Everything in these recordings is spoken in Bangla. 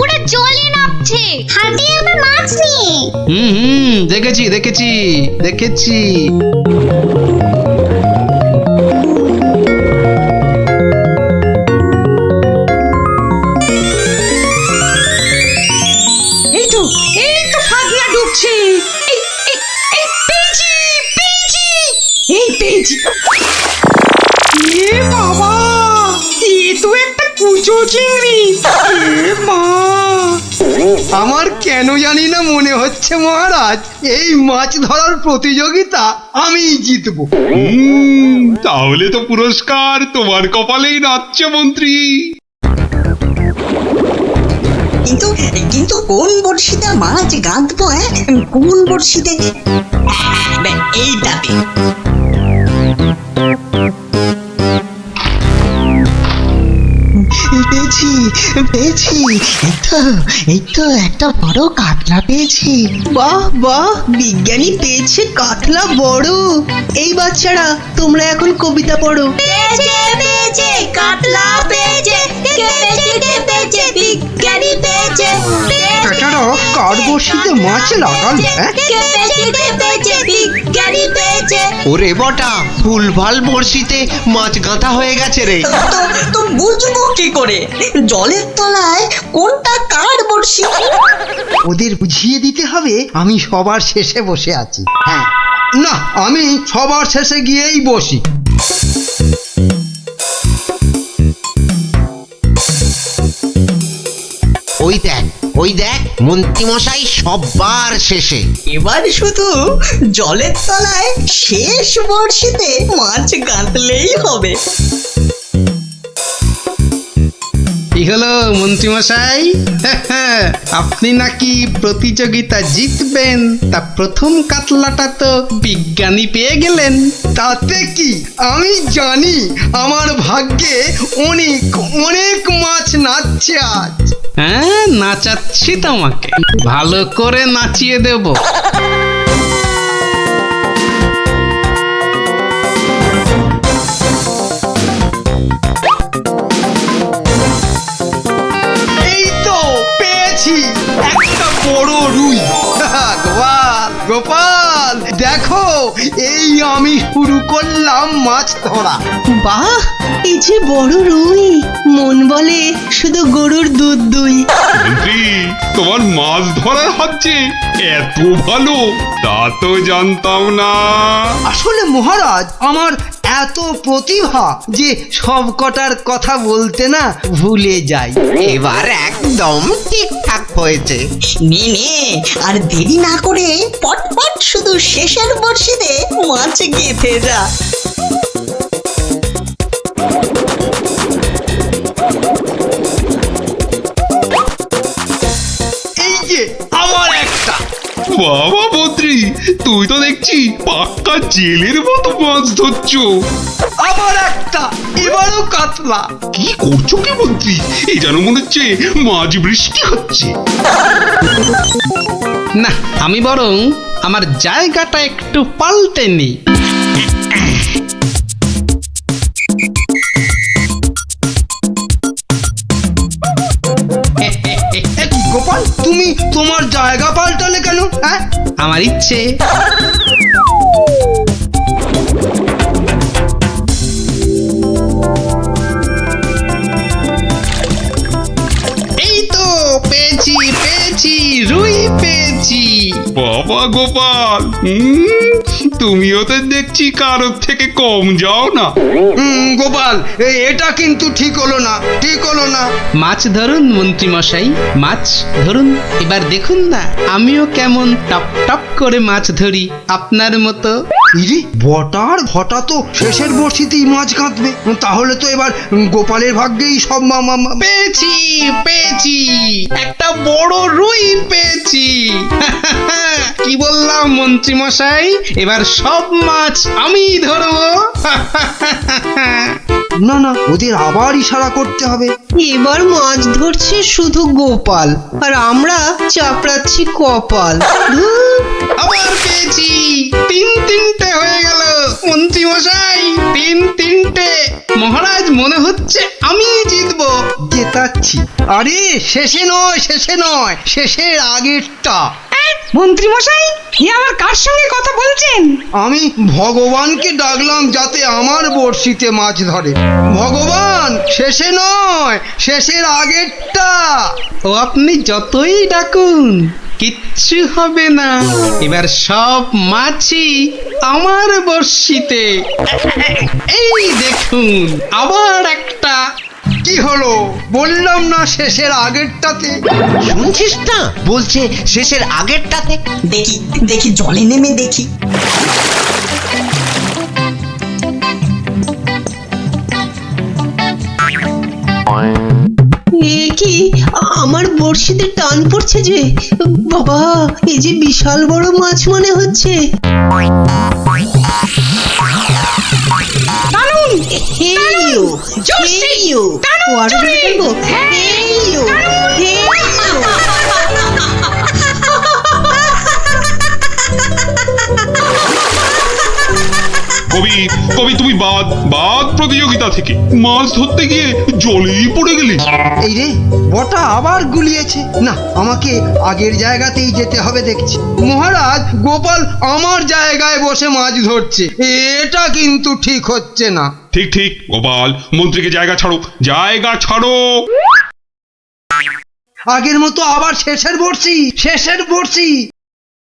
ওরা জলে নামছে হাতে একটা মাছ নিয়ে। দেখেছি দেখেছি দেখেছি। এই তো ফাগলা ডুবছে। এই পেয়েছি পেয়েছি এই পেয়েছি। এ বাবা, এ তো একটা কুচো চিংড়ি। এ মা, আমার কেন জানি না মনে হচ্ছে মহারাজ এই মাছ ধরার প্রতিযোগিতা আমিই জিতবো। তাহলে তো পুরস্কার তোমার কপালেই নাচছে মন্ত্রী। কিন্তু কিন্তু কোন বড়শিতে মাছ গাঁথবো? কোন বড়শিতে? এইটাতে। পেয়েছি পেয়েছি, এই তো একটা বড় কাতলা পেয়েছি। বাহ বাহ, বিজ্ঞানী পেয়েছে কাতলা বড়। এই বাচ্চারা, তোমরা এখন কবিতা পড়ো। পেয়েছে পেয়েছে কাতলা পেয়েছে, কে পেয়েছে কে পেয়েছে, বিজ্ঞানী পেয়েছে। বেটারা কার বড়শিতে মাছ লাগালো? কে পেয়েছে কে পেয়েছে, বিজ্ঞানী পেয়েছে। ওরে বটা, ভুলভাল বড়শিতে মাছ গাঁথা হয়ে গেছে রে। তো বুঝবো কি করে জলের তলায় কোনটা কার বড়শি? ওদের বুঝিয়ে দিতে হবে আমি সবার শেষে বসে আছি। হ্যাঁ, না, আমি সবার শেষে গিয়েই বসি। ওই দেখ মন্ত্রীমশাই সবার শেষে। এবার শুধু জলের তলায় শেষ বড়শিতে মাছ গাঁথলেই হবে। কি হলো মন্ত্রীমশাই? আপনি নাকি প্রতিযোগিতা জিতবেন, তা প্রথম কাতলাটা তো বিজ্ঞানী পেয়ে গেলেন। তাতে কি, আমি জানি আমার ভাগ্যে অনেক অনেক মাছ নাচছে আজ। হ্যাঁ, নাচাচ্ছি তোমাকে, ভালো করে নাচিয়ে দেব। এই তো পেয়েছি একটা বড় রুই। গোপাল গোপাল, দেখো এই আমি শুরু করলাম মাছ ধরা। বাহ, এই যে বড় রুই, মন বলে শুধু গরুর দুধ দুই। মন্ত্রী, তোমার মাছ ধরার হচ্ছে এত ভালো, তা তো জানতাম না। আসলে মহারাজ, আমার এত প্রতিভা যে সব কটার কথা বলতে না ভুলে যাই। এবার একদম ঠিকঠাক হয়েছে। নে আর দেরি না করে পটপট শুধু শেষের বড়শিতে মাছ গেঁথে যা। এই যে আমার একটা। বাবা মন্ত্রী, তুই তো দেখছি পাক্কা জেলের মতো মাছ ধরছো। আবার একটা, এবারও কাতলা। কি করছো কি মন্ত্রী? এই যেন মনে হচ্ছে মাছ বৃষ্টি হচ্ছে। না, আমি বরং আমার জায়গাটা একটু পাল্টে নিই। গোপাল, তুমি তোমার জায়গা পাল্টালে কেন? হ্যাঁ, আমার ইচ্ছে। এই তো পেয়েছি পেয়েছি, রুই পেয়েছি। বাবা গোপাল, তুমিও তো দেখছি কারোর থেকে কম যাও না। গোপাল, এটা কিন্তু ঠিক হলো না, ঠিক হলো না। মাছ ধরুন মন্ত্রীমশাই, মাছ ধরুন। এবার দেখুন না আমিও কেমন টপ টপ করে মাছ ধরি আপনার মতো। ইরে, বটার ঘটা তো শেষের বড়শিতেই মাছ কাঁদবে। তাহলে তো এবার গোপালের ভাগ্যেই সব পেয়েছি পেয়েছি, একটা বড় রুই পেয়েছি। কি বললাম মন্ত্রীমশাই, এবার সব মাছ আমি ধরবো। না না, ওদের আবার ইশারা করতে হবে। এবার মাছ ধরছে শুধু গোপাল, আর আমরা চাপড়াচ্ছি কপাল। আবার পেয়েছি, তিনটে হয়ে গেল মন্ত্রীমশাই, তিনটে উল্টে মহারাজ মনে হচ্ছে আমি জিতবো। জেতাচ্ছি। আরে শেষে নয়, শেষের আগেরটা। মন্ত্রী মশাই এ আবার কার সঙ্গে কথা বলছেন? আমি ভগবানকে ডাকলাম যাতে আমার বড়শিতে মাছ ধরে। ভগবান, শেষে নয়, শেষের আগেরটা। ও আপনি যতই ডাকুন কিচ্ছু হবে না, এবার সব মাছই আমার বড়শিতে। এই দেখুন আবার একটা। কি হলো? বললাম না শেষের আগেরটাতে। শুনছিস না, বলছে শেষের আগেরটাতে। দেখি দেখি জলে নেমে দেখি। এ কি, আমার বড়শিতে টান পড়ছে যে। বাবা, এই যে বিশাল বড় মাছ মনে হচ্ছে। টানুন, হেইও, জোরসে, হেইও, টানুন ওয়ার জোরে। বলবো, হ্যাঁ, হেইও, হেইও। কবি কবি তুমি বাদ বাদ প্রতিযোগিতা থেকে। মাছ ধরতে গিয়ে জলেই পড়ে গেলি। এই রে, বটা আবার গুলিয়েছে। না, আমাকে আগের জায়গাতেই যেতে হবে দেখছি। মহারাজ, গোপাল আমার জায়গায় বসে মাছ ধরছে, এটা কিন্তু ঠিক হচ্ছে না। ঠিক ঠিক গোপাল, মন্ত্রীকে জায়গা ছাড়ো, জায়গা ছাড়ো। আগের মতো আবার শেষের বড়শি।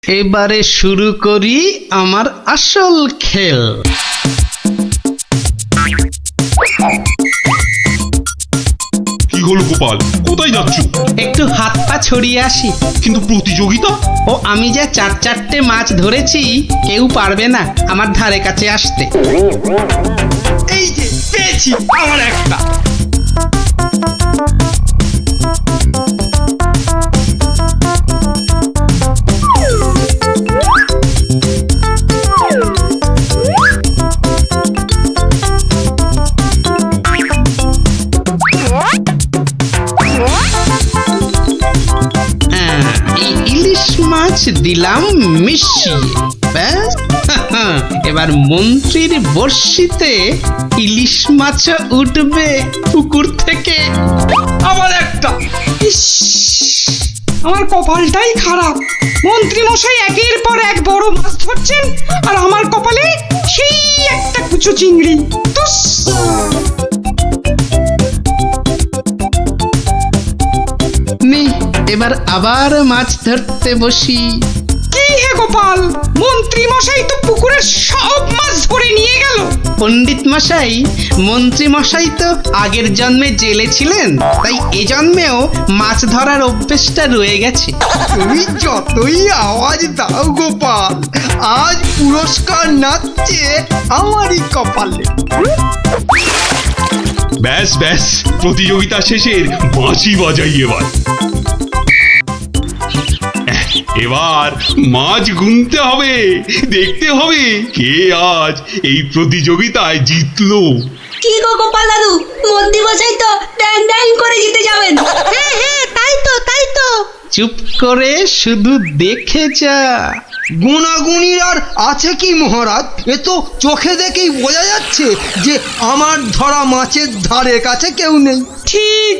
এবারে শুরু করি আমার আসল খেল। কি হলো গোপাল, কোথায় যাচ্ছ? একটু হাত পা ছড়িয়ে আসি। কিন্তু প্রতিযোগিতা। ও আমি যা চারটে মাছ ধরেছি, কেউ পারবে না আমার ধারে কাছে আসতে। এই যে পেয়েছি আমার একটা। এই ইলিশ মাছ দিলাম মিশিয়ে, ব্যাস। এবার মন্ত্রীর বড়শিতে ইলিশ মাছ উঠবে পুকুর থেকে। আবার একটা। ইস, আমার কপালটাই খারাপ। মন্ত্রী মশাই একের পর এক বড় মাছ ধরছেন, আর আমার কপালে সেই একটা কুচো চিংড়ি। তুস। নি, এবার আবার মাছ ধরতে বসি। কি হে গোপাল, মন্ত্রী মশাই তো পুকুরের সব মাছ ধরে নিয়ে গেল। পণ্ডিত মশাই, মন্ত্রী মশাই তো আগের জন্মে জেলে ছিলেন, তাই এ জন্মেও মাছ ধরার অভ্যেসটা রয়ে গেছে। তুমি যতই আওয়াজ দাও গোপাল, আজ পুরস্কার নাচছে আমারই কপালে। ব্যাস ব্যাস, প্রতিযোগিতা শেষের বাঁশি বাজাই এবার। এবার মাছ গুনতে হবে, দেখতে হবে কে আজ এই প্রতিযোগিতায় জিতলো। কি গো গোপাল দাদু, মন্ত্রী মশাই তো ড্যাং ড্যাং করে জিতে যাবেন। হ্যাঁ, তাই তো। চুপ করে শুধু দেখে যা। গুণাগুণির আর আছে কি মহারাজ? এ তো চোখে দেখেই বোঝা যাচ্ছে যে আমার ধরা মাছের ধারে কাছে কেউ নেই। ঠিক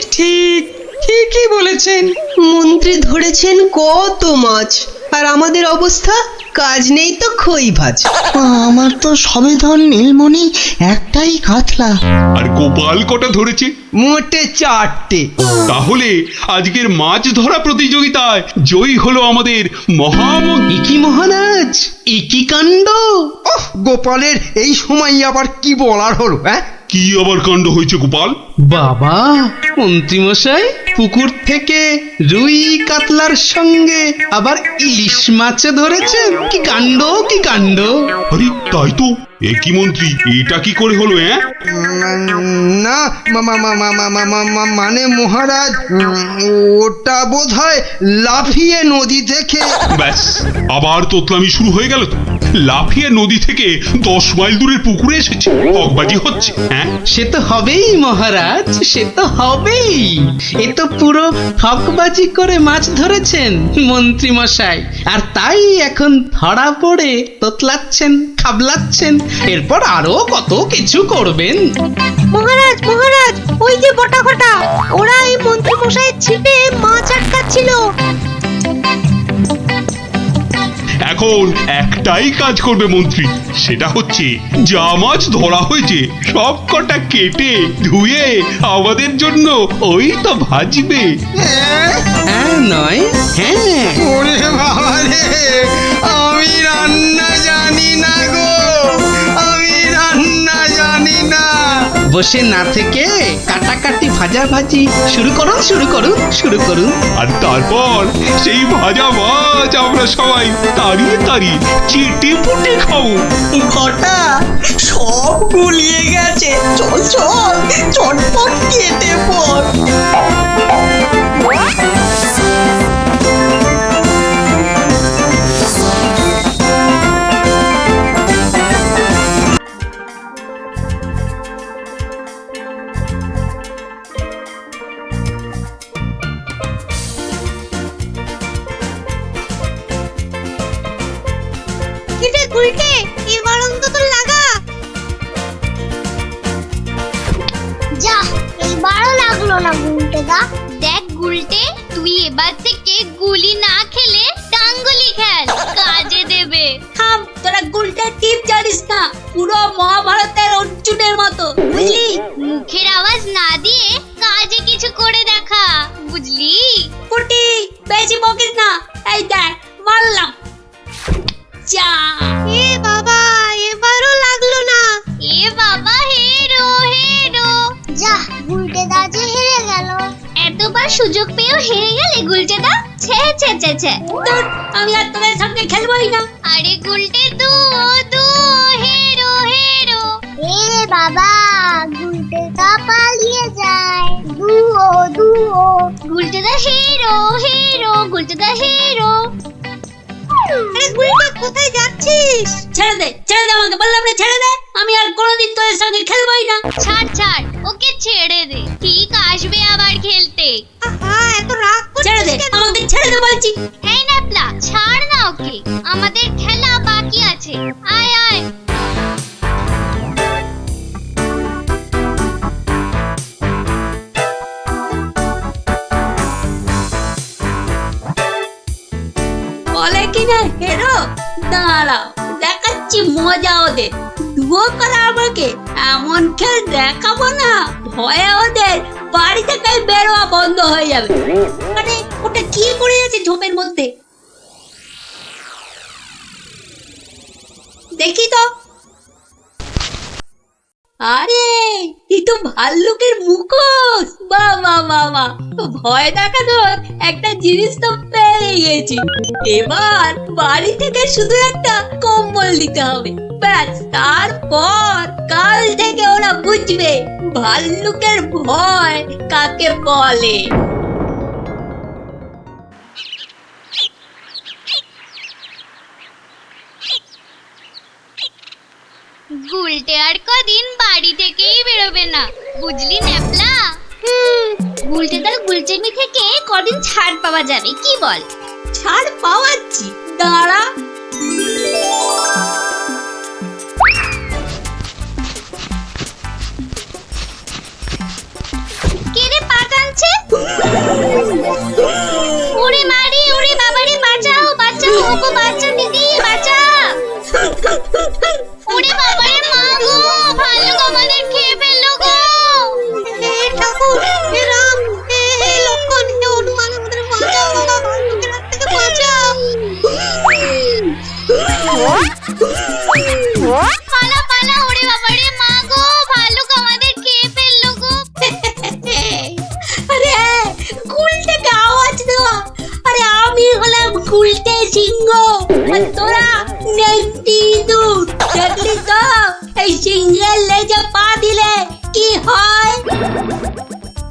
ঠিকই বলেছেন। মন্ত্রী ধরেছেন কত মাছ, আর আমাদের অবস্থা কাজ নেই তো খই ভাজ। আমার তো সবে ধর নীলমণি একটাই কাতলা। আর গোপাল কটা ধরেছে? মোটে 4টে। তাহলে আজকের মাছ ধরা প্রতিযোগিতায় জয়ী হলো আমাদের মহামন্ত্রী। একি মহারাজ, একি কাণ্ড! ওহ, গোপালের এই সময় আবার কি বলার হলো? হ্যাঁ, কি আবার কাণ্ড হয়েছে গোপাল? বাবা, মন্ত্রী মশাই পুকুর থেকে রুই কাতলার সঙ্গে আবার ইলিশ মাছ ধরেছেন। কি কাণ্ড, কি কাণ্ড! আরে তাই তো। এ কি মন্ত্রী, এটা কি করে হলো? না, মানে মহারাজ, ওটা বোধহয় লাফিয়ে নদী থেকে। ব্যাস, আবার তোতলামি শুরু হয়ে গেল তো। লাফিয়ে নদী থেকে 10 মাইল দূরের পুকুরে এসেছে, হকবাজি হচ্ছে। হ্যাঁ, সে তো হবেই মহারাজ, সে তো হবেই। এ তো পুরো হকবাজি করে মাছ ধরেছেন মন্ত্রী মশাই, আর তাই এখন ধরা পড়ে তোতলাচ্ছেন, খাবলাচ্ছেন এরপর আরো কত কিছু করবেন। মহারাজ মহারাজ, ওই যে বটা ঘটা, ওরা এই মন্ত্রী মশাইয়ের ছিপে মাছ আটকাচ্ছিল। এখন একটাই কাজ করবে মন্ত্রী, সেটা হচ্ছে যা মাছ ধরা হয়েছে সব কটা কেটে ধুয়ে আমাদের জন্য ওই তো ভাজবে। হ্যাঁ নয় হ্যাঁ। ওরে বাবা রে, আমি রান্না জানি না গো, আমি রান্না জানি না। বসে না থেকে কাটাকাটি ভাজাভাজি শুরু করুন শুরু করুন শুরু করুন। আর তারপর সেই ভাজা মাছ আমরা সবাই তাড়িয়ে তাড়িয়ে চেটে পুটে খাবো। ঘটা সব গুলিয়ে গেছে, চল চল চটপট কেটে পড়। কিরে গুলটে, এবার অন্তত লাগা। যা, এইবারও লাগলো না গুলটে দা। দেখ গুলটে, তুই এবার থেকে গুলি না খেলে ডাঙ্গুলি খেল, কাজে দেবে। থাম, তোরা গুলটের টিপ জানিস না, পুরো মহাভারতের অর্জুনের মতো, বুঝলি? মুখের আওয়াজ না দিয়ে কাজে কিছু করে দেখা, বুঝলি? পুটি, বেশি বকিস না। এই দেখ, মারলাম। যা। এ বাবা, এবারও লাগলো না। এ বাবা, হেরো হেরো। যা, গুলটে দা যে হেরে গেল। এতবার সুযোগ পেয়েও হেরে গেলে গুলটেদা? ছে ছে ছে ছে। ধুর, আমি আর তোদের সঙ্গে খেলবোই না। আরে গুলটে দু দু হেরো হেরো। এ বাবা, গুলটে দা পালিয়ে যায়। দুও দুও। গুলটেদা হেরো হেরো, গুলটেদা হেরো। আরে গুলটে, কোথায় যাচ্ছিস? ছেড়ে দে, ছেড়ে দে আমাকে, বললাম না ছেড়ে দে। আমি আর কোনোদিন তোদের সঙ্গে খেলবোই না। ছাড় ছাড়, ওকে ছেড়ে দে, ঠিক আসবে আবার খেলতে। আহা, এত রাগ করছিস? ছেড়ে দে আমাকে, ছেড়ে দে বলছি। এই ন্যাপলা, ছাড় না ওকে, আমাদের খেলা বাকি আছে। আয় আয়। বলে কিনা হেরো, দাঁড়াও দেখাচ্ছি মজা ওদের। ধুয়ো করা আমাকে, এমন খেল দেখাবো না, ভয়ে ওদের বাড়ি থেকে বেরোয়া বন্ধ হয়ে যাবে। মানে ওটা কি করে আছে ঝোপের মধ্যে, দেখি তো। আরে এই তো ভাল্লুকের মুখোশ। বাহ বাহ বাহ বাহ, ভয় দেখানোর একটা জিনিস তো পেয়ে গেছি। এবার বাড়ি থেকে শুধু একটা কম্বল দিতে হবে, ব্যাস। তারপর কাল থেকে ওরা বুঝবে ভাল্লুকের ভয় কাকে বলে। গুলটে আর কদিন বাড়ি থেকেই বেরোবে না, বুঝলি ন্যাপলা? গুলটেদার গুলচেমি থেকে কদিন ছাড় পাওয়া যাবে, কি বল? ছাড় পাওয়াচ্ছি, দাঁড়া। কে রে পা টানছে? ওরে মারি, ওরে বাবারে, বাঁচাও বাঁচাও, ওগো বাঁচাও দিদি, বাঁচাও। ওরে বাবারে, মা গো, ভাল্লুক আমাদের খেয়ে ফেললো গো। হে ঠাকুর, হে রাম, হে লক্ষণ, হে হনুমান, আমাদের বাঁচাও বাবা, ভাল্লুকের হাত থেকে বাঁচাও। পালা পালা, ওরে বাবারে, মা গো, ভাল্লুক আমাদের খেয়ে ফেললো গো। আরে গুলটেকে আওয়াজ দেওয়া। আরে আমি হলাম গুলটে সিংহ, আর তোরা নেংটি ইঁদুর। দেখলি তো এই সিংহের লেজে পা দিলে কি হয়?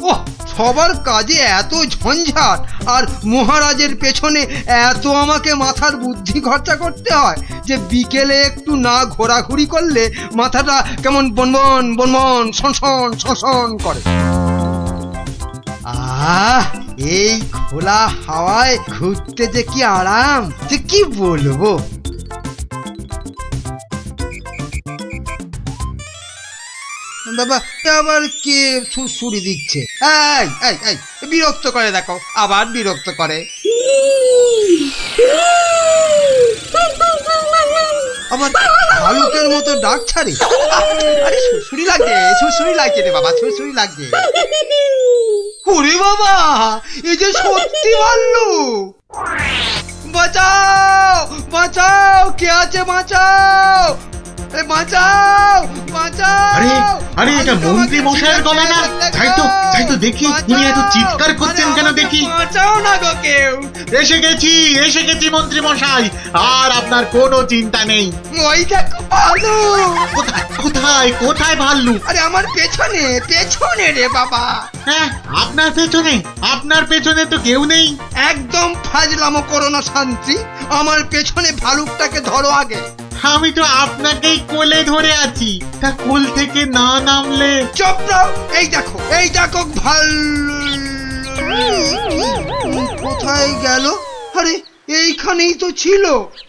ওহ, সবার কাজে এত ঝঞ্ঝাট, আর মহারাজের পেছনে এত আমাকে মাথার বুদ্ধি খরচা করতে হয় যে বিকেলে একটু না ঘোরাঘুরি করলে মাথাটা কেমন বনবন বনবন সনসন সনসন করে। এই খোলা হাওয়ায় ঘুরতে যে কি আরাম, যে কি বলবো। বাবা আবার কে সুড়সুড়ি দিচ্ছে? এই এই এই বিরক্ত করে, দেখো আবার বিরক্ত করে। আবার ভালুকের মতো ডাক ছাড়ে। আরে সুড়সুড়ি লাগছে, সুড়সুড়ি লাগছে রে বাবা, সুড়সুড়ি লাগছে। ওরে বাবা, এই যে সত্যি ভাল্লুক! বাঁচাও বাঁচাও, কে আছে বাঁচাও, বাঁচাও বাঁচাও! আরে আরে এটা মন্ত্রী মশাইয়ের গলা না? তাই তো দেখি উনি এত চিৎকার করছেন কেন দেখি। বাঁচাও না গো কেউ! এসে গেছি মন্ত্রী মশাই, আর আপনার কোনো চিন্তা নেই। ওই দেখো ভাল্লুক! কোথায় ভাল্লুক? আরে আমার পেছনে পেছনে রে বাবা। হ্যাঁ, আপনার পেছনে তো কেউ নেই। একদম ফাজলামো করো না শান্তি, আমার পেছনে ভালুকটাকে ধরো আগে। আমি তো আপনাকেই কোলে ধরে আছি, তা কোল থেকে না নামলে। চুপ রও, এই দেখো কোথায় গেল? আরে এইখানেই তো ছিল।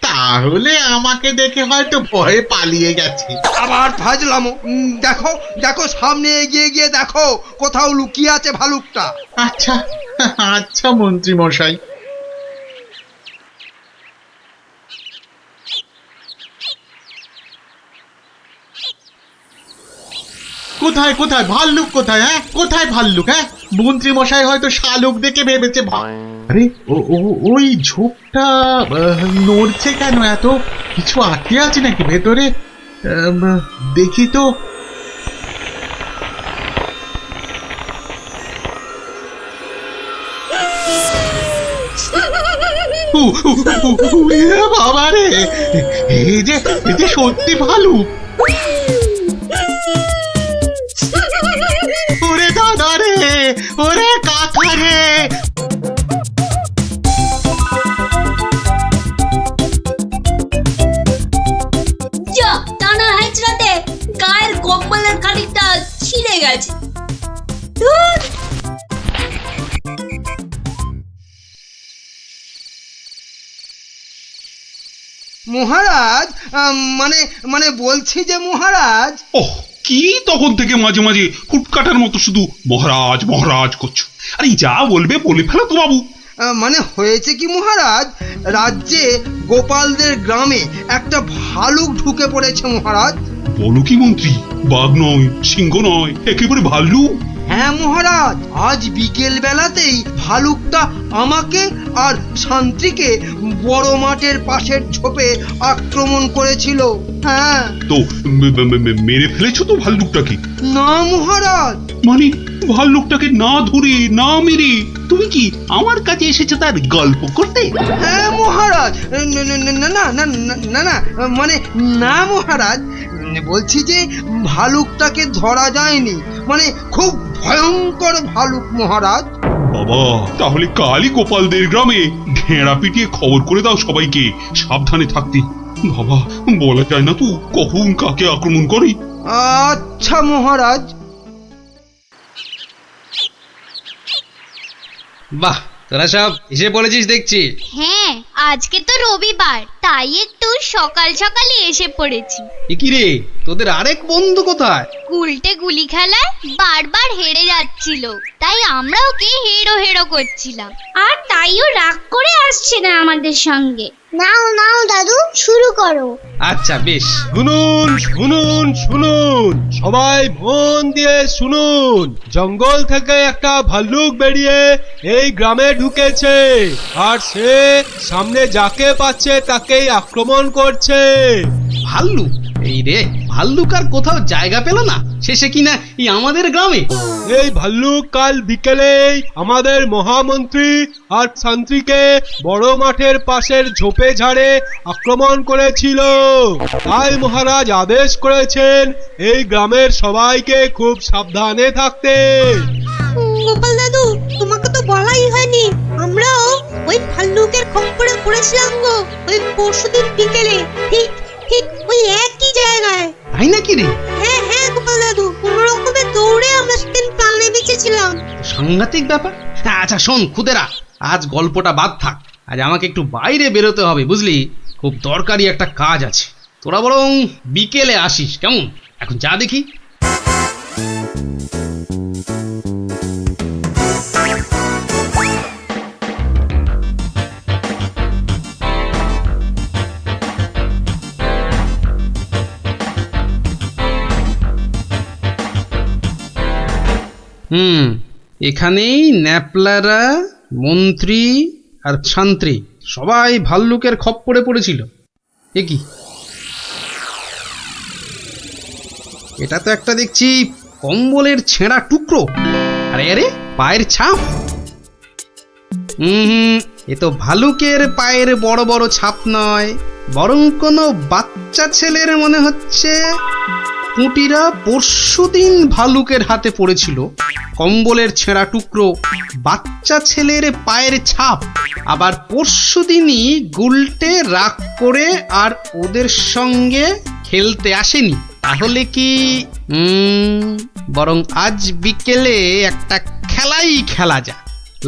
তাহলে আমাকে দেখে হয়তো ভয়ে পালিয়ে গেছে। আবার ফাজলামো। দেখো সামনে এগিয়ে গিয়ে দেখো কোথাও লুকিয়ে আছে ভালুকটা। আচ্ছা মন্ত্রী মশাই। কোথায় ভাল্লুক? কোথায় ভাল্লুক? মন্ত্রী মশাই হয়তো শালুক দেখে ভেবেছে। আরে ওই ঝোপটা নড়ছে কেন? এত কিছু আটকে আছে নাকি ভেতরে? দেখি তো। বাবা রে, এই যে সত্যি ভালুক! ওরে দাদা রে, ওরে কাকা রে! যা টানা হেঁচড়াতে গায়ের কম্বলের খানিকটা ছিঁড়ে গেছে। ধুর! মহারাজ, মানে বলছি যে মহারাজ। ওহ, কি তখন থেকে মাঝে মাঝে হুটকাটার মতো শুধু মহারাজ মহারাজ করছো? আরে যা বলবে বলে ফেলো তো বাবু। মানে হয়েছে কি মহারাজ, রাজ্যে গোপালদের গ্রামে একটা ভালুক ঢুকে পড়েছে মহারাজ। বলো কি মন্ত্রী? বাঘ নয়, সিংহ নয়, একেবারে ভাল্লুক? হ্যাঁ মহারাজ, আজ বিকেল বেলাতেই ভালুকটা আমাকে আর শান্তিকে বড় মাঠের পাশের ঝোপে আক্রমণ করেছিল। হ্যাঁ। তো মেরে ফেলেছো তো ভাল্লুকটাকে? না মহারাজ। মানে ভাল্লুকটাকে না ধরে না মেরে তুমি কি আমার কাছে এসেছো তার গল্প করতে? হ্যাঁ মহারাজ। না মানে না মহারাজ, বলছি যে ভালুকটাকে ধরা যায়নি, মানে খুব ভয়ঙ্কর ভালুক মহারাজ। বাবা, তাহলে কালই গোপালদের গ্রামে ঢেঁড়া পিটিয়ে খবর করে দাও সবাইকে সাবধানে থাকতে। বাবা, বলা যায় না তো কখন কাকে আক্রমণ করে। আচ্ছা মহারাজ। বাহ, তোরা সব এসে পড়েছিস দেখছি। হ্যাঁ, আজকে তো রবিবার, তাই একটু সকাল সকালে এসে পড়েছি। কি রে, তোদের আরেক বন্ধু কোথায়? উল্টে গুলি খেলায় বারবার হেরে যাচ্ছিল, তাই আমরা ওকে হেরো করছিলাম। আর তাইও রাগ করে আসছে না আমাদের সঙ্গে। নাও দাদু, শুরু করো। আচ্ছা বেশ। শুনুন সবাই মন দিয়ে শুনুন। জঙ্গল থেকে একটা ভাল্লুক বেরিয়ে এই গ্রামে ঢুকেছে, আর সে সামনে যাকে পাচ্ছে তাকেই আক্রমণ করছে। ভাল্লুক? এই রে, ভাল্লুক আর কোথাও জায়গা পেল না, শেষে কিনা এই আমাদের গ্রামে। এই ভাল্লুক কাল বিকেলেই আমাদের মহামন্ত্রী আর শান্তিকে বড় মাঠের পাশের ঝোপে ঝাড়ে আক্রমণ করেছিল। তাই মহারাজ আদেশ করেছেন এই গ্রামের সবাইকে খুব সাবধানে থাকতে। গোপাল দাদু, তোমাকে তো বলাই হয়নি, আমরাও ওই ভাল্লুকের খপ্পরে পড়েছিলাম গো, ওই পরশুদিন বিকেলে, ঠিক ওই একই জায়গায়। তাই নাকি রে? হ্যাঁ গোপাল দাদু, কোন রকমে দৌড়ে আমরা সেদিন প্রাণে বেঁচেছিলাম। সাংঘাতিক ব্যাপার। আচ্ছা শোন খুদেরা, আজ গল্পটা বাদ থাক, আজ আমাকে একটু বাইরে বেরোতে হবে বুঝলি, খুব দরকারি একটা কাজ আছে। তোরা বরং বিকেলে আসিস কেমন? এখন যা দেখি। এখানেই ন্যাপলারা, মন্ত্রী আর শান্ত্রী সবাই ভাল্লুকের খপ্পরে পড়েছিল। এ কি, এটা তো একটা দেখছি কম্বলের ছেঁড়া টুকরো। আরে আরে, পায়ের ছাপ। এ তো ভালুকের পায়ের বড় বড় ছাপ নয়, বরং কোনো বাচ্চা ছেলের মনে হচ্ছে। পুঁটিরা পরশুদিন ভালুকের হাতে পড়েছিল। কম্বলের ছেঁড়া টুকরো, বাচ্চা ছেলের পায়ের ছাপ। আবার পরশুদিনই গুলটে রাগ করে আর ওদের সঙ্গে খেলতে আসেনি। তাহলে কি বরং আজ বিকেলে একটা খেলাই খেলা যায়,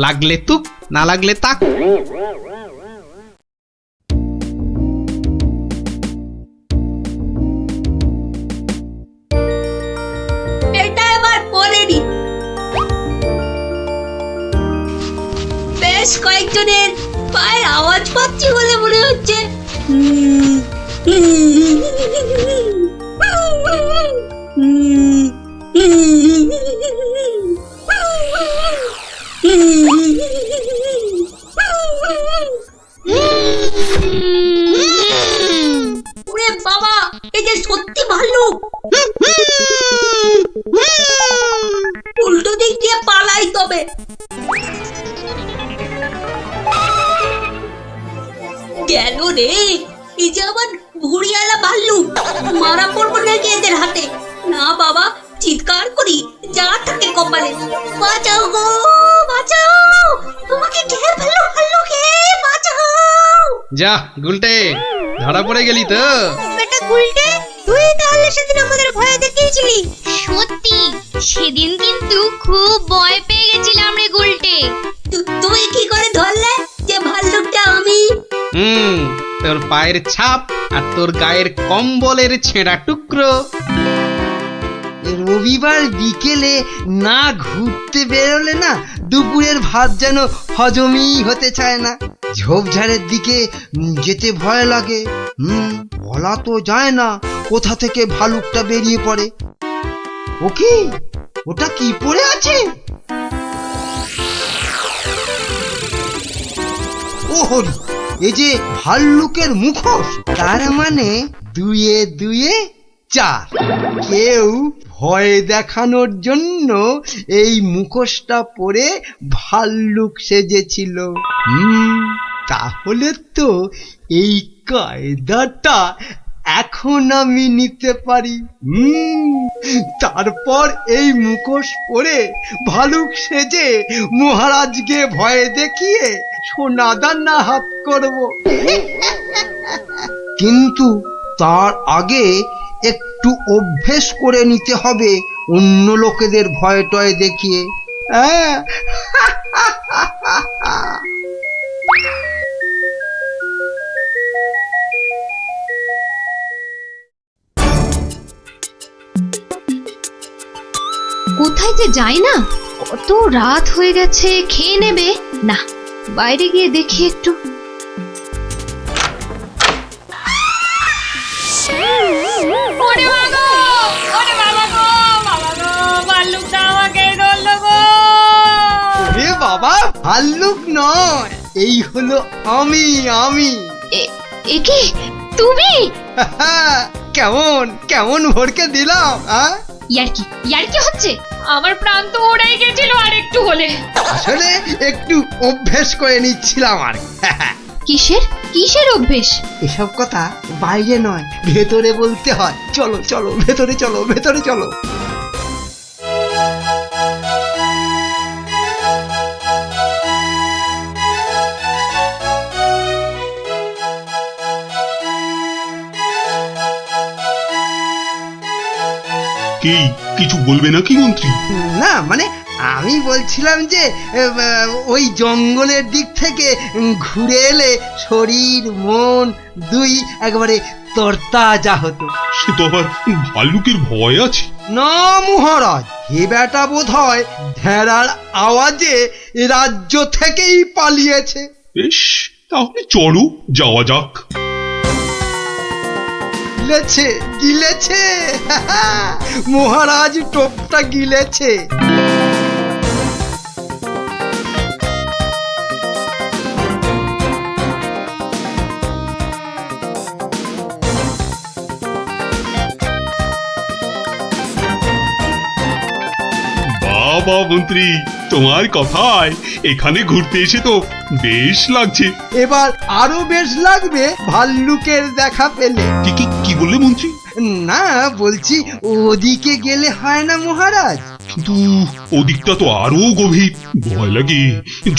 লাগলে তুক না লাগলে তাক। এটা এবার পড়েনি। বেশ কয়েকজনের পায়ের আওয়াজ পাচ্ছি বলে মনে হচ্ছে। ওরে বাবা, এই যে সত্যি ভাল্লুক। উল্টো দিক দিয়ে পালাই তবে। গেল রে, এই যে আবার ভুড়িয়ালা ভাল্লুক। মারা পড়বো নাকি এদের হাতে? না বাবা, চিৎকার করি যা থাকে কপালে। বাঁচাও গো, বাঁচাও, আমাকে ঘের ফেলো ভাল্লুকে, বাঁচাও। যা গুলটে, ধরা পড়ে গেলি তো। বেটা গুলটে, তুই তাহলে সেদিন আমাদের ভয় দেখিয়েছিলি। সত্যি, সেদিন কিন্তু খুব ভয় পেয়ে গেছিলাম রে গুলটে। তুই কি করে ধরলে যে ভাল্লুকটা আমি? তোর পায়ের ছাপ আর তোর গায়ের কম্বলের ছেঁড়া টুকরো। রবিবার বিকেলে না ঘুরতে বেরোলে না দুপুরের ভাত যেন হজমই হতে চায় না। ঝোপঝাড়ের দিকে যেতে ভয় লাগে। বলা তো যায় না কোথা থেকে ভালুকটা বেরিয়ে পড়ে। ও কি, ওটা কি পড়ে আছে? ও হরি, এই যে ভাল্লুকের মুখোশ। তার মানে দুয়ে দুয়ে চার। কেউ ভয় দেখানোর জন্য এই মুখোশটা পরে ভাল্লুক সেজেছিল। তাহলে তো এই কায়দাটা এখন আমি নিতে পারি। তারপর এই মুখোশ পরে ভালুক সেজে মহারাজকে ভয় দেখিয়ে সোনাদানা হাত করব। কিন্তু তার আগে একটু অভ্যেস করে নিতে হবে অন্য লোকেদের ভয় টয় দেখিয়ে। কোথায় যে যাই না, কত রাত হয়ে গেছে। খেয়ে নেবে না, বাইরে গিয়ে দেখি একটু। বাবা, ভাল্লুক নয়, এই হলো আমি। এ কি তুমি? কেমন কেমন ভরকে দিলাম। ইয়ার্কি হচ্ছে? আমার প্রাণ তো ওড়াই গেছিল আর একটু হলে। আসলে একটু অভ্যেস করে নিচ্ছিলাম আর। কিসের অভ্যেস? এসব কথা বাইরে নয়, ভেতরে বলতে হয়। চলো চলো, ভেতরে চলো, ভেতরে চলো। কি কিছু বলবে নাকি মন্ত্রী? না মানে আমি বলছিলাম যে ওই জঙ্গলের দিক থেকে ঘুরে এলে শরীর মন দুই একবারে তরতাজা হতো। সে তো আবার ভাল্লুকের ভয় আছে। না মহারাজ, হে বেটা বোধ হয় ভেড়ার আওয়াজে রাজ্য থেকেই পালিয়েছে। বেশ, তাহলে চলো যাওয়া যাক। গিলেছে গিলেছে মহারাজ টোপটা গিলেছে। বাবা মন্ত্রী, তোমার কথায় এখানে ঘুরতে এসে তো বেশ লাগছে। এবার আরো বেশ লাগবে ভাল্লুকের দেখা পেলে। কি বললে মন্ত্রী? না, বলছি ওদিকে গেলে হয় না মহারাজ? কিন্তু ওদিকটা তো আরো গভীর, ভয় লাগে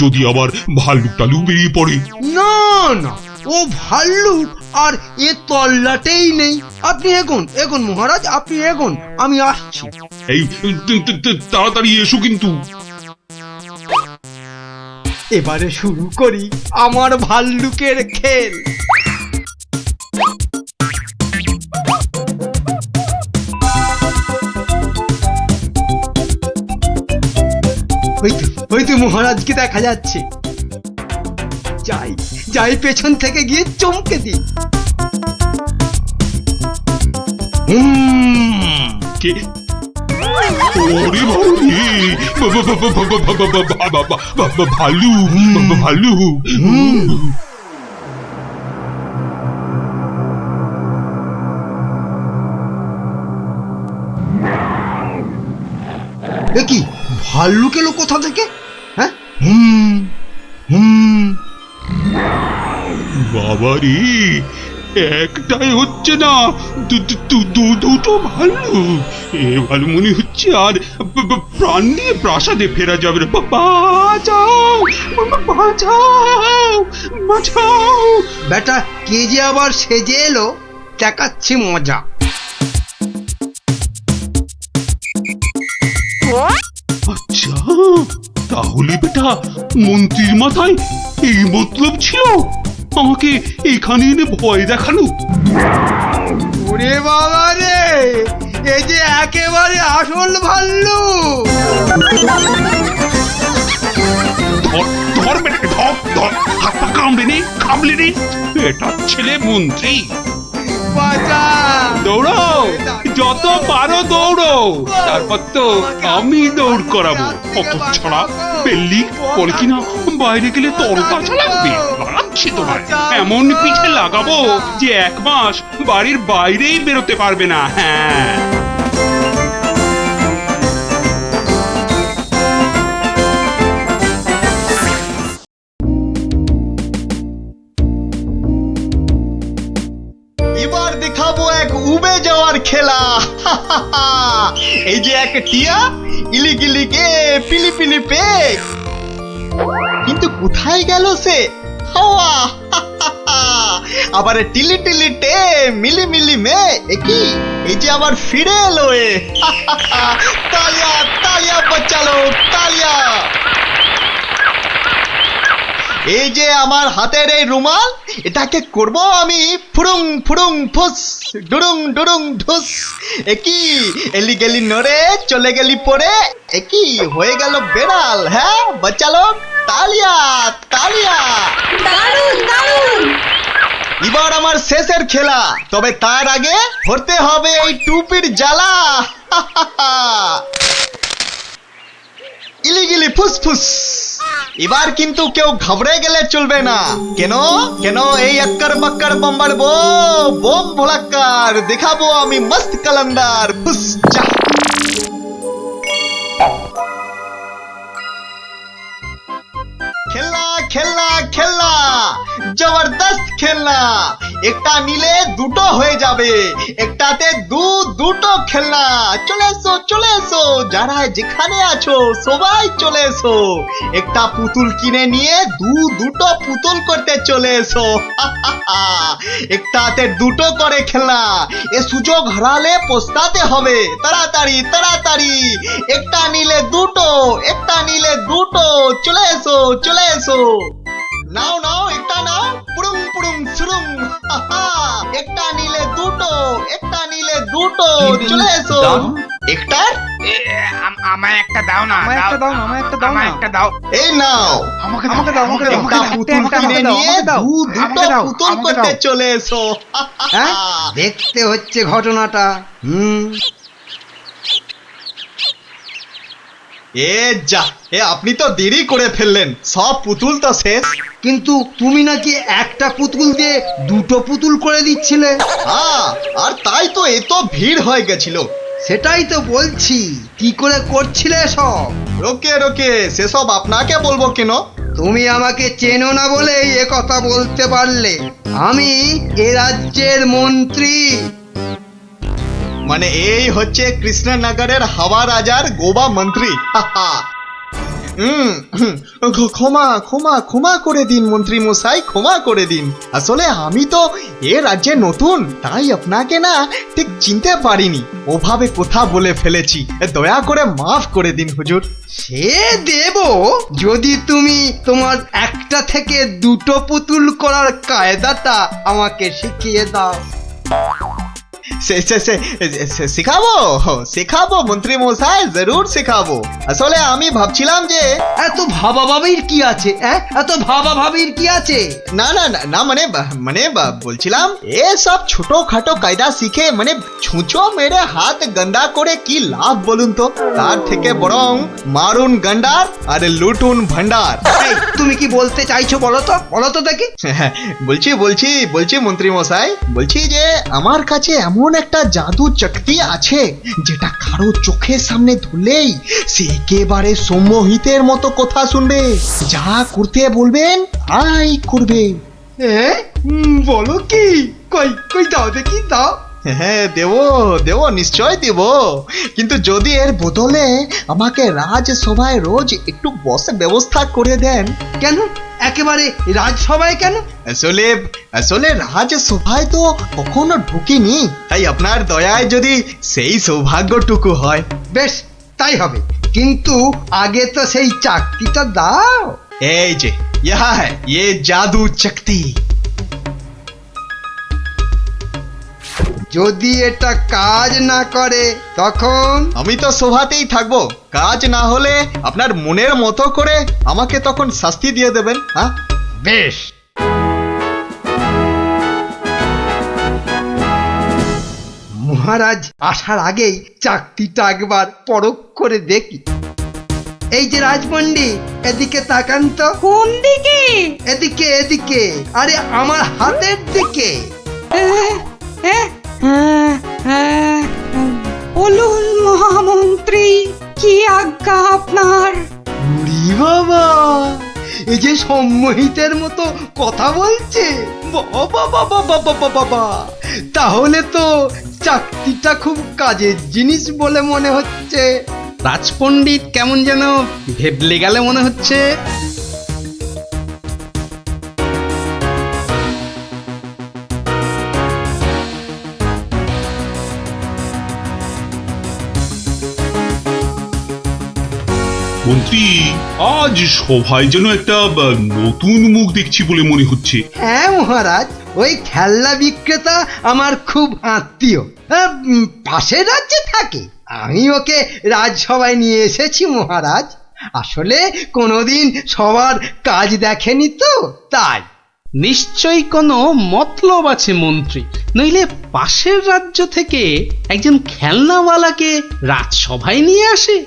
যদি আবার ভাল্লুক টালুক বেরিয়ে পড়ে। না না, ও ভাল্লুক আর এ তল্লাটেই নেই। আপনি এগোন এগোন মহারাজ, আপনি এগোন, আমি আসছি। এই তাড়াতাড়ি এসো কিন্তু। এবারে শুরু করি আমার ভাল্লুকের খেল। হয়তো মহারাজকে দেখা যাচ্ছে। যাই যাই, পেছন থেকে গিয়ে চমকে দিই। কে? ওরে বাবারে, ভাল্লু ভাল্লু। কি ভাল্লুক এলো কোথা থেকে? হ্যাঁ, বাবারে, একটাই হচ্ছে না, দুটো ভাল্লু। এবার মনে হচ্ছে আর প্রাণ নিয়ে প্রাসাদে ফেরা যাবে না। বাঁচাও বাঁচাও বাঁচাও। বেটা কে যে আবার সেজে এলো, দেখাচ্ছি মজা। আচ্ছা, তাহলে বেটা মন্ত্রীর মাথায় এই মতলব ছিল আমাকে এখানে এনে ভয় দেখানো। ওরে বাবা রে, এই যে একেবারে আসল ভাল্লু। ধর বেটা, ধর, হাত পা কামড়ে নে বেটার ছেলে মন্ত্রী। দৌড়ো, যত পারো দৌড়ো, তারপর তো আমি দৌড় করাবো। কত ছড়া পেল্লি পরে কিনা বাইরে গেলে তরতাজা লাগবে। লাগাচ্ছি তোমার এমন পিঠে লাগাবো যে 1 মাস বাড়ির বাইরেই বেরোতে পারবে না। হ্যাঁ, এবার দেখাবো এক উবে যাওয়ার খেলা। এই যে এক টিয়া, ইলিগিলি কে পিলি পিলি পে, কিন্তু কোথায় গেল সে হাওয়া? আবার টিলি টিলি টে মিলি মিলি মে, একই এই যে আবার ফিরে এলো এ। তালিয়া তালিয়া বাচ্চালো, তালিয়া। এই যে আমার হাতের এই রুমাল, এটাকে করব আমি ফুরুং ফুরুং ফুস, ডুরুং ডুরুং ঢুস। একই এলি গেলি নড়ে, চলে গেলি পরে, একই হয়ে গেল বেড়াল। হ্যাঁ বাচ্চালো, তালিয়া তালিয়া। দারুণ দারুণ। এবার আমার শেষের খেলা, তবে তার আগে ধরতে হবে এই টুপির জ্বালা। ইলিগিলি ফুসফুস। এবার কিন্তু কেউ ঘাবড়ে গেলে চলবে না। কেন কেন এই আক্কার বাক্কার বম্বার বোম ভোলাক্কার দেখাবো আমি মস্ত কালান্দার। ফুস যা। খেলনা খেলনা খেলনা, জবরদস্ত খেলনা। একটা নিলে দুটো হয়ে যাবে, একটাতে দুটো খেলনা। চলে এসো চলে এসো, যারা যেখানে আছো সবাই চলে এসো। একটা পুতুল কিনে নিয়ে দুটো পুতুল করতে চলে এসো। একটাতে দুটো করে খেলনা, এ সুযোগ হারালে পস্তাতে হবে। তাড়াতাড়ি তাড়াতাড়ি, একটা নিলে দুটো, একটা নিলে দুটো। চলে এসো চলে এসো, নাও নাও একটা নাও, পুরুং পুড়ুং সুরুং একটা নিলে দুটো, একটা নিলে দুটো, চলে এসো। একটার আমায় একটা দাও না, আমায় একটা দাও না, আমায় একটা দাও না, একটা দাও। এই নাও, আমাকে দাও, আমাকে দাও, একটা পুতুল কিনে নিয়ে দুটো পুতুল করতে চলে এসো। হ্যাঁ, দেখতে হচ্ছে ঘটনাটা। যা, আপনি তো দেরি করে ফেললেন, সব পুতুল তো শেষ। কিন্তু তুমি নাকি একটা পুতুল দিয়ে দুটো পুতুল করে দিচ্ছিলে। আর তাই তো এত ভিড় হয়ে গেছিল। সেটাই তো বলছি, কি করে করছিলে সব? রোকে রোকে, সেসব আপনাকে বলবো কেন? তুমি আমাকে চেনো না বলেই এ কথা বলতে পারলে। আমি এ রাজ্যের মন্ত্রী। মানে এই হচ্ছে কৃষ্ণনগরের হাওয়া রাজার গোবা মন্ত্রী। ক্ষমা ক্ষমা ক্ষমা করে দিন মন্ত্রী মশাই, ক্ষমা করে দিন। আসলে আমি তো এ রাজ্যে নতুন, তাই আপনাকে না ঠিক চিনতে পারিনি, ওভাবে কথা বলে ফেলেছি, দয়া করে মাফ করে দিন হুজুর। সে দেব, যদি তুমি তোমার একটা থেকে দুটো পুতুল করার কায়দাটা আমাকে শিখিয়ে দাও। শেখাবো শেখাবো মন্ত্রী মশাই, জরুর শেখাবো। আসলে আমি ভাবছিলাম যে এত ভাবাভাবির কি আছে? এত ভাবাভাবির কি আছে? না না না, মানে বলছিলাম এসব ছোটখাটো কায়দা শিখে মানে ছুঁচো মেরে হাত গন্ডা করে কি লাভ বলুন তো? তার থেকে বরং মারুন গন্ডার আর লুটুন ভান্ডার। তুমি কি বলতে চাইছো বলো তো দেখি। বলছি মন্ত্রী মশাই, বলছি যে আমার কাছে এমন একটা জাদু শক্তি আছে, যেটা কারো চোখের সামনে ধরলেই সে একেবারে সম্মোহিতের মতো কথা শুনবে, যা করতে বলবেন তাই করবে। বলো কি? কই দাও দেখি, দাও। হ্যাঁ, দেব নিশ্চয় দেব, কিন্তু যদি এর বদলে আমাকে রাজসভায় রোজ একটু বসে ব্যবস্থা করে দেন। কেন একেবারে রাজসভায় কেন? আসলে রাজসভায় তো কখনো ঢুকিনি, তাই আপনার দয়ায় যদি সেই সৌভাগ্যটুকু হয়। বেশ, তাই হবে, কিন্তু আগে তো সেই চাকরিটা দাও। এই যে ইহা হ্যায় ये জাদু শক্তি। যদি এটা কাজ না করে তখন? আমি তো সভাতেই থাকবো, কাজ না হলে আপনার মনের মতো করে আমাকে তখন শাস্তি দিয়ে দেবেন। হ্যাঁ, বেশ। মহারাজ আসার আগেই চাকরিটা একবার পরখ করে দেখি। এই যে রাজপণ্ডিত, এদিকে তাকান তো। কোন দিকে? এদিকে, আরে আমার হাতের দিকে। বলুন মহামন্ত্রী, কি আজ্ঞা আপনার? বাবা, এই যে সম্মোহিতের মতো কথা বলছে, বাবা, তাহলে তো চাকরিটা খুব কাজের জিনিস বলে মনে হচ্ছে। রাজপণ্ডিত কেমন যেন ভেবলে গেলে মনে হচ্ছে। মন্ত্রী, আজ সভায় যেন একটা নতুন মুখ দেখছি বলে মনে হচ্ছে। হ্যাঁ মহারাজ, ওই খেলনা বিক্রেতা আমার খুব আত্মীয়, পাশের রাজ্যে থাকে। আমি ওকে রাজসভায় নিয়ে এসেছি মহারাজ। আসলে কোনোদিন সবার কাজ দেখেনি তো, তাই। নিশ্চয়ই কোনো মতলব আছে মন্ত্রী, নইলে পাশের রাজ্য থেকে একজন খেলনাওয়ালাকে রাজসভায় নিয়ে আসে।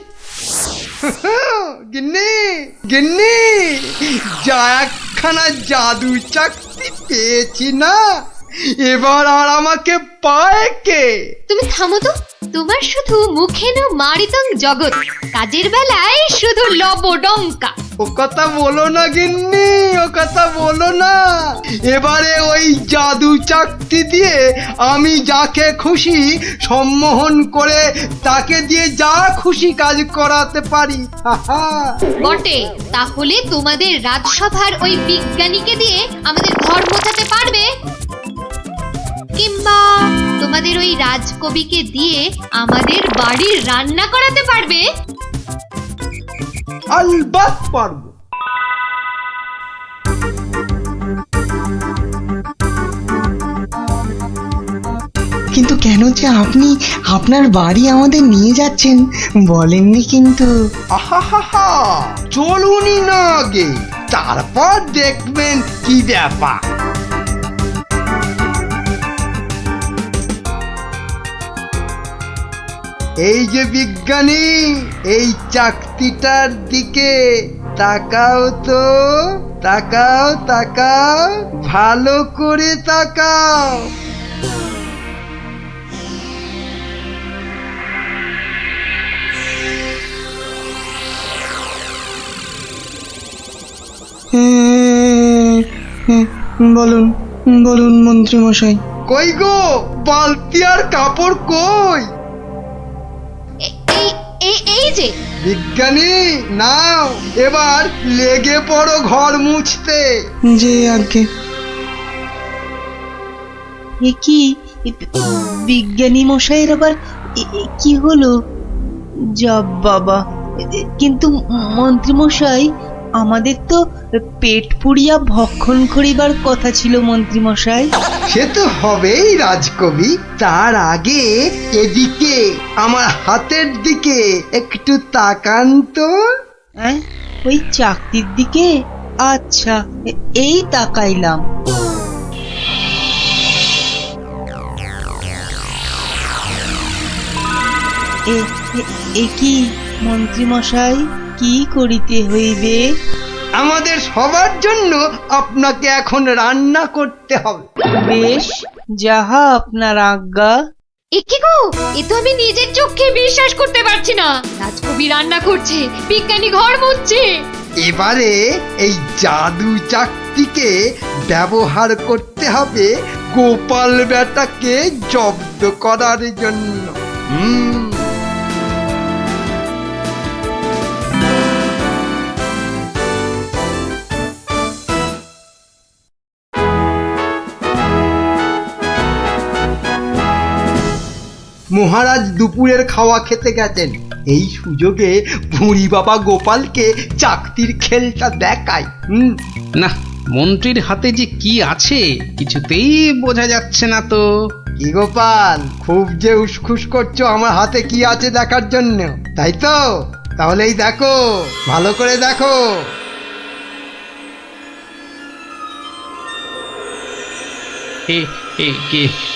গিন্নি, যা একখানা জাদু চাকরি পেয়েছি না, এবার আর আমাকে পায় কে? তুমি থামো তো, তোমার শুধু মুখে না মারিতং জগৎ, কাজের বেলায় শুধু লবডঙ্কা। ও কথা বলো না গিন্নি, ও কথা বলো না। এবারে ওই জাদু চাকতি দিয়ে আমি যাকে খুশি সম্মোহন করে তাকে দিয়ে যা খুশি কাজ করাতে পারি। বটে, তাহলে তোমাদের রাজসভার ওই বিজ্ঞানীকে দিয়ে আমাদের ঘর মোছাতে পারবে? কিংবা তোমাদের ওই রাজকবিকে দিয়ে আমাদের বাড়ির রান্না করাতে পারবে? আলবাত পারবো। কিন্তু কেন যে আপনি আপনার বাড়ি আমাদের নিয়ে যাচ্ছেন বলেননি কিন্তু। আহা, চলুনই না আগে, তারপর দেখবেন কি ব্যাপার। এই যে বিজ্ঞানী, এই চাকতিটার দিকে তাকাও তো, তাকাও তাকাও, ভালো করে তাকাও। বলুন বলুন মন্ত্রী মশাই। কই গো, বালতি আর কাপড় কই? এই যে বিজ্ঞানী, নাও এবার লেগে পড়ো ঘর মুছতে। যে আগে এ কি বিজ্ঞানী মশাইয়ের আবার কি হলো? যা বাবা, কিন্তু মন্ত্রী মশাই, আমাদের তো পেট পুড়িয়া ভক্ষণ করিবার কথা ছিল মন্ত্রী মশাই। সে তো হবেই রাজকবি, তার আগে এদিকে আমার হাতের দিকে একটু তাকান তো। ওই চাকতির দিকে? আচ্ছা, এই তাকাইলাম। এ কি মন্ত্রী মশাই, কি করিতে হইবে? আমাদের সবার জন্য আপনাকে এখন রান্না করতে হবে। বেশ, যাহা আপনার আজ্ঞা। এ কি গো, এ তো আমি নিজের চোখে বিশ্বাস করতে পারছি না। রাজকবি রান্না করছে, বিজ্ঞানী ঘর মুছছে। এবারে এই জাদু চাকতিকে ব্যবহার করতে হবে গোপাল বেটাকে জব্দ করার জন্য। মহারাজ দুপুরের খাওয়া খেতে গেছেন, এই সুযোগে ভুঁড়ি বাবা গোপালকে চাকতির খেলটা দেখায়। না, মন্ত্রীর হাতে যে কি আছে কিছুতেই বোঝা যাচ্ছে না তো। কি গোপাল, খুব যে উসখুস করছো আমার হাতে কি আছে দেখার জন্য, তাই তো? তাহলেই দেখো, ভালো করে দেখো।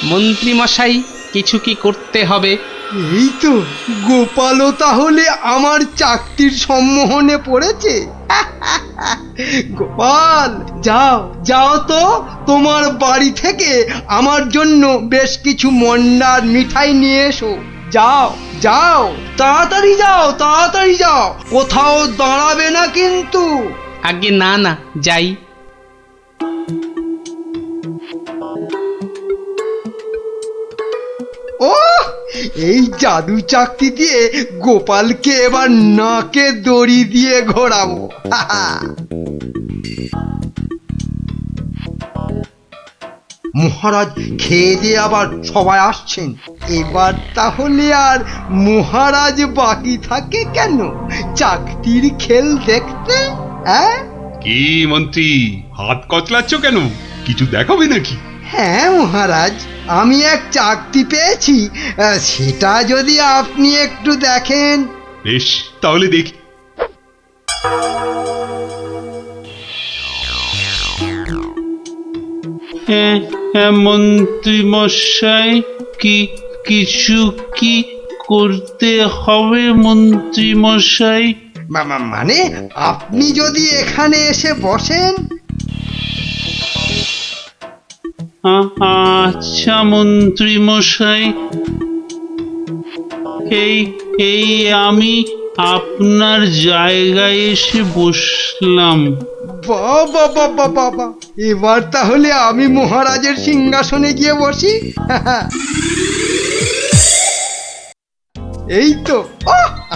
মন্ত্রী মশাই, কিছু কি করতে হবে? এই তো, গোপালও তাহলে আমার চাকতির সম্মোহনে পড়েছে। গোপাল, যাও যাও তো, তোমার বাড়ি থেকে আমার জন্য বেশ কিছু মন্ডার মিঠাই নিয়ে এসো। যাও যাও, তাড়াতাড়ি যাও, তাড়াতাড়ি যাও, কোথাও দাঁড়াবে না কিন্তু। আগে না না, যাই। ও, এই জাদু চাকতি দিয়ে গোপালকে এবার নাকে দড়ি দিয়ে ঘোরাবো। মহারাজ খেয়ে দিয়ে আবার সবাই আসছেন, এবার তাহলে আর মহারাজ বাকি থাকে কেন চাকতির খেল দেখতে? কি মন্ত্রী, হাত কচলাচ্ছ কেন? কিছু দেখাবে নাকি? হ্যাঁ মহারাজ, আমি এক চাকতি পেয়েছি, সেটা যদি আপনি একটু দেখেন। বেশ, তাহলে দেখি। মন্ত্রী মশাই, কিছু কি করতে হবে মন্ত্রী মশাই? মানে আপনি যদি এখানে এসে বসেন। আচ্ছা মন্ত্রী মশাই, এই আমি আপনার জায়গায় এসে বসলাম। বাবা বাবা বাবা, এবার তাহলে আমি মহারাজের সিংহাসনে গিয়ে বসি। এই তো,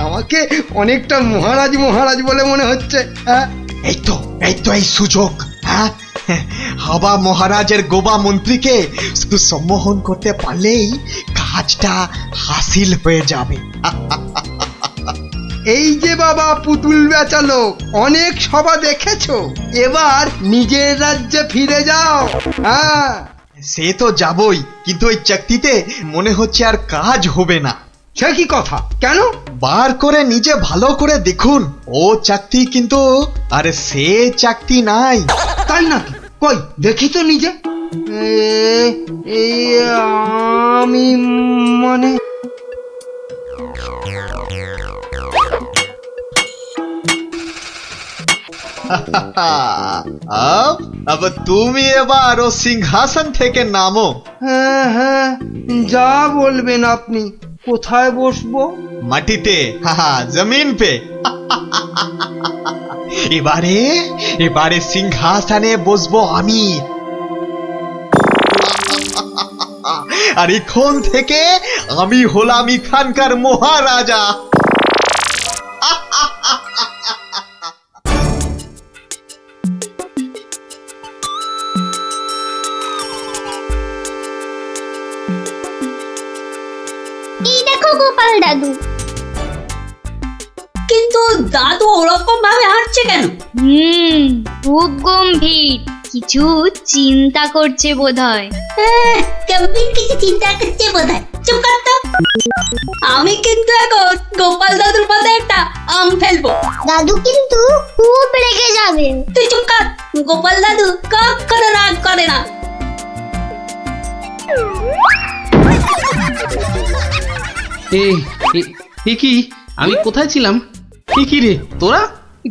আমাকে অনেকটা মহারাজ মহারাজ বলে মনে হচ্ছে। এই তো এই সুযোগ। হাবা মহারাজের গোবা মন্ত্রীকে শুধু সম্মোহন করতে পারলেই কাজটা হাসিল হয়ে যাবে। এই যে বাবা পুতুল বেচালো, অনেক সভা দেখেছো, এবার নিজের রাজ্যে ফিরে যাও। সে তো যাবই, কিন্তু ওই চাকতিতে মনে হচ্ছে আর কাজ হবে না। সে কি কথা, কেন? বার করে নিজে ভালো করে দেখুন, ও চাকতি কিন্তু আর সে চাকতি নাই। তাই নাকি? কই দেখি তো নিজে। এই আমি মানে अब তুমি এবার ও সিংহাসন থেকে নামো। হ্যাঁ হ্যাঁ, যা বলবেন আপনি। কোথায় বসবো? মাটিতে, জমিন পে। এবারে সিংহাসনে বসবো আমি। আর এখন থেকে আমি হলাম এখানকার মহারাজা। এই দেখো গোপাল দাদু। কিন্তু দাদু ওরকম ভাবে হাঁটছে কেন? খুব গম্ভীর, কিছু চিন্তা করছে বোধহয়। গম্ভীর কিছু চিন্তা করছে বোধহয়। চুপ কর তো। আমি কিন্তু এখন গোপাল দাদুর মাথায় একটা আম ফেলবো। দাদু কিন্তু খুব রেগে যাবে। তুই চুপ কর। গোপাল দাদু কখনো রাগ করে না। এ কি, আমি কোথায় ছিলাম? কি রে তোরা?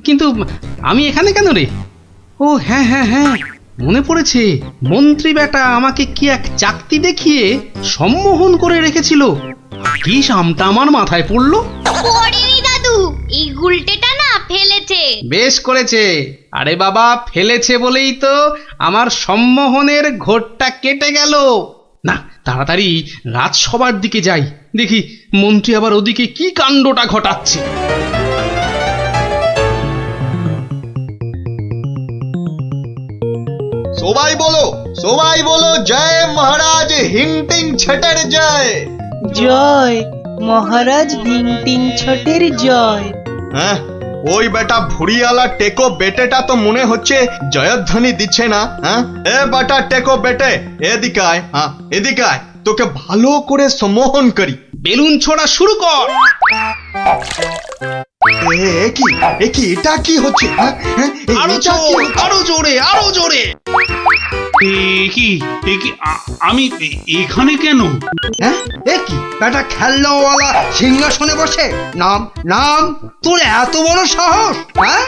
কিন্তু আমি এখানে কেন রে? ও হ্যাঁ হ্যাঁ হ্যাঁ, মনে পড়েছে। মন্ত্রী বেটা আমাকে কি এক চাকতি দেখিয়ে সম্মোহন করে রেখেছিল। কি সামটা আমার মাথায় পড়লো। পড়েনি দাদু, এই গুলটেটা না ফেলেছে। বেশ করেছে। আরে বাবা, ফেলেছে বলেই তো আমার সম্মোহনের ঘোরটা কেটে গেল। না, তাড়াতাড়ি রাজসভার দিকে যাই, দেখি মন্ত্রী আবার ওদিকে কি কাণ্ডটা ঘটাচ্ছে। সবাই বলো জয় মহারাজ হিংটিং ছটের জয়। জয় মহারাজ ভিংটিং ছটের জয়। হ্যাঁ, ওই বেটা ভুড়িয়ালা টেকো বেটেটা তো মনে হচ্ছে জয়ধ্বনি দিচ্ছে না। হ্যাঁ, এ বেটা টেকো বেটে, এদিকে আয়। হ্যাঁ, এদিকে আয়, তোকে ভালো করে সম্মোহন করি। বেলুন ছোড়া শুরু কর। এটা কি হচ্ছে? আরো জোরে, আরো জোরে। আমি এখানে কেন? হ্যাঁ, কি বেটা খেলনাওয়ালা সিংহাসনে বসে? নাম নাম, তোর এত বড় সাহস? হ্যাঁ,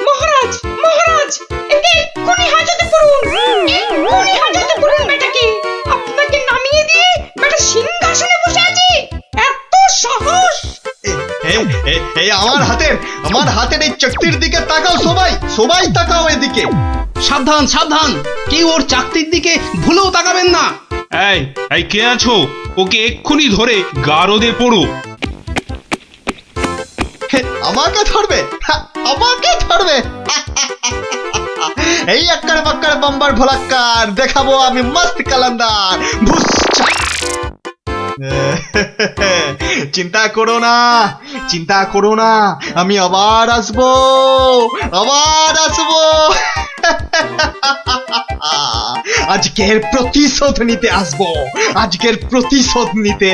মহারাজ মহারাজ, একে এক্ষুনি হাজতে পড়ুন। এক্ষুনি হাজতে পড়ুন বেটাকে। আপনাকে নামিয়ে দিয়ে বেটা সিংহাসনে বসে আছে। এত সাহস! আমার হাতের এই চাকতির দিকে তাকাও। সবাই তাকাও এদিকে। সাবধান সাবধান, কেউ ওর চাকতির দিকে ভুলেও তাকাবেন না। এই কে আছো? ওকে এক্ষুনি ধরে গারদে পড়ো। আমাকে ধরবে? এই আক্কার বাক্কার বাম্বার ভোলাক্কার দেখাবো আমি মস্ত কালান্দার। চিন্তা করো না, আমি আবার আসবো। আজকের প্রতিশোধ নিতে আসবো, আজকের প্রতিশোধ নিতে।